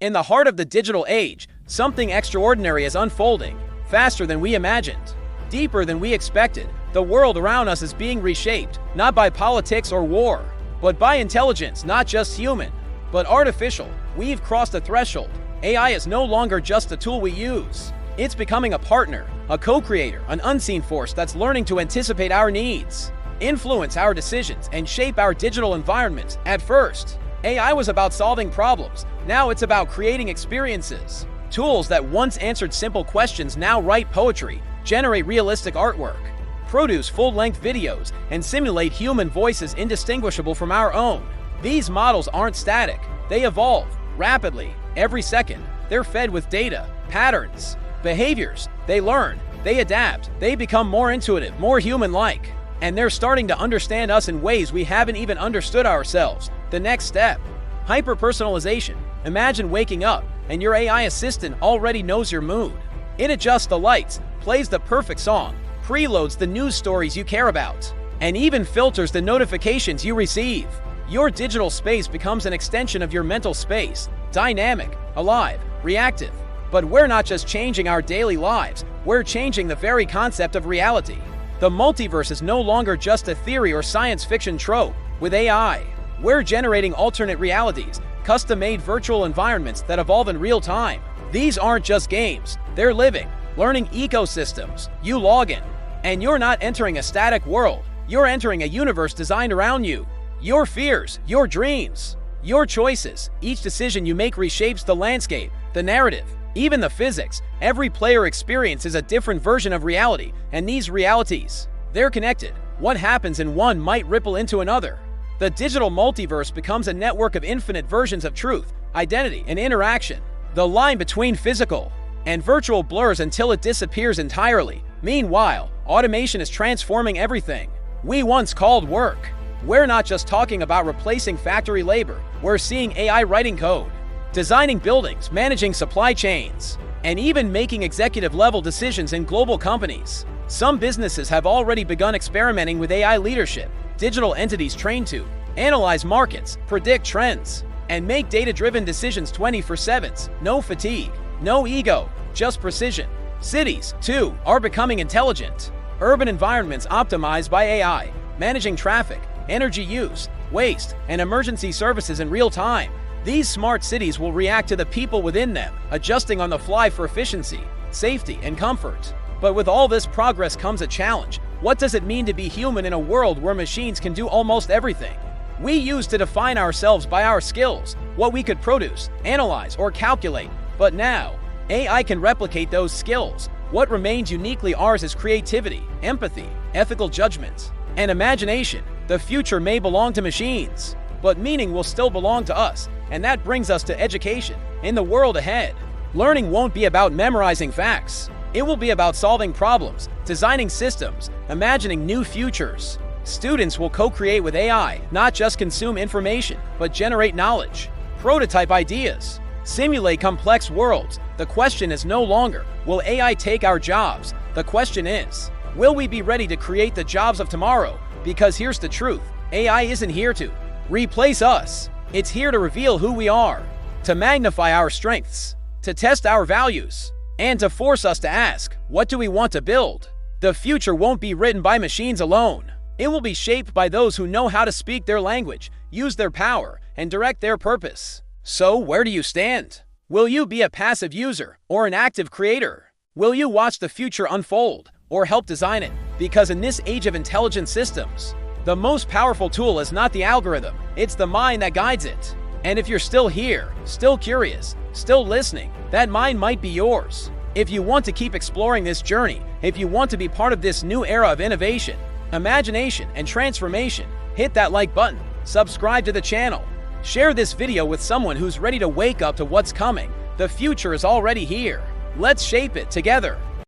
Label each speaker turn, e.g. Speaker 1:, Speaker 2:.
Speaker 1: In the heart of the digital age, something extraordinary is unfolding, faster than we imagined, deeper than we expected. The world around us is being reshaped, not by politics or war, but by intelligence, not just human, but artificial. We've crossed a threshold. AI is no longer just a tool we use. It's becoming a partner, a co-creator, an unseen force that's learning to anticipate our needs, influence our decisions, and shape our digital environment. At first, AI was about solving problems. Now it's about creating experiences. Tools that once answered simple questions now write poetry, generate realistic artwork, produce full-length videos, and simulate human voices indistinguishable from our own. These models aren't static. They evolve rapidly. Every second, they're fed with data, patterns, behaviors. They learn, they adapt, they become more intuitive, more human-like. And they're starting to understand us in ways we haven't even understood ourselves. The next step, hyper-personalization. Imagine waking up and your AI assistant already knows your mood. It adjusts the lights, plays the perfect song, preloads the news stories you care about, and even filters the notifications you receive. Your digital space becomes an extension of your mental space, dynamic, alive, reactive. But we're not just changing our daily lives, we're changing the very concept of reality. The multiverse is no longer just a theory or science fiction trope. With AI, we're generating alternate realities, custom-made virtual environments that evolve in real time. These aren't just games, they're living, learning ecosystems. You log in, and you're not entering a static world, you're entering a universe designed around you. Your fears, your dreams, your choices. Each decision you make reshapes the landscape, the narrative, even the physics. Every player experience is a different version of reality, and these realities, they're connected. What happens in one might ripple into another. The digital multiverse becomes a network of infinite versions of truth, identity, and interaction. The line between physical and virtual blurs until it disappears entirely. Meanwhile, automation is transforming everything we once called work. We're not just talking about replacing factory labor. We're seeing AI writing code, designing buildings, managing supply chains, and even making executive-level decisions in global companies. Some businesses have already begun experimenting with AI leadership, digital entities trained to analyze markets, predict trends, and make data-driven decisions 24/7. No fatigue, no ego, just precision. Cities, too, are becoming intelligent. Urban environments optimized by AI, managing traffic, energy use, waste, and emergency services in real time. These smart cities will react to the people within them, adjusting on the fly for efficiency, safety, and comfort. But with all this progress comes a challenge. What does it mean to be human in a world where machines can do almost everything we used to define ourselves by our skills, what we could produce, analyze, or calculate? But now, AI can replicate those skills. What remains uniquely ours is creativity, empathy, ethical judgment, and imagination. The future may belong to machines, but meaning will still belong to us. And that brings us to education. In the world ahead, learning won't be about memorizing facts. It will be about solving problems, designing systems, imagining new futures. Students will co-create with AI, not just consume information, but generate knowledge, prototype ideas, simulate complex worlds. The question is no longer, will AI take our jobs? The question is, will we be ready to create the jobs of tomorrow? Because here's the truth, AI isn't here to replace us. It's here to reveal who we are, to magnify our strengths, to test our values, and to force us to ask, what do we want to build? The future won't be written by machines alone. It will be shaped by those who know how to speak their language, use their power, and direct their purpose. So, where do you stand? Will you be a passive user or an active creator? Will you watch the future unfold or help design it? Because in this age of intelligent systems, the most powerful tool is not the algorithm, it's the mind that guides it. And if you're still here, still curious, still listening, that mind might be yours. If you want to keep exploring this journey, if you want to be part of this new era of innovation, imagination, and transformation, hit that like button, subscribe to the channel, share this video with someone who's ready to wake up to what's coming. The future is already here. Let's shape it together.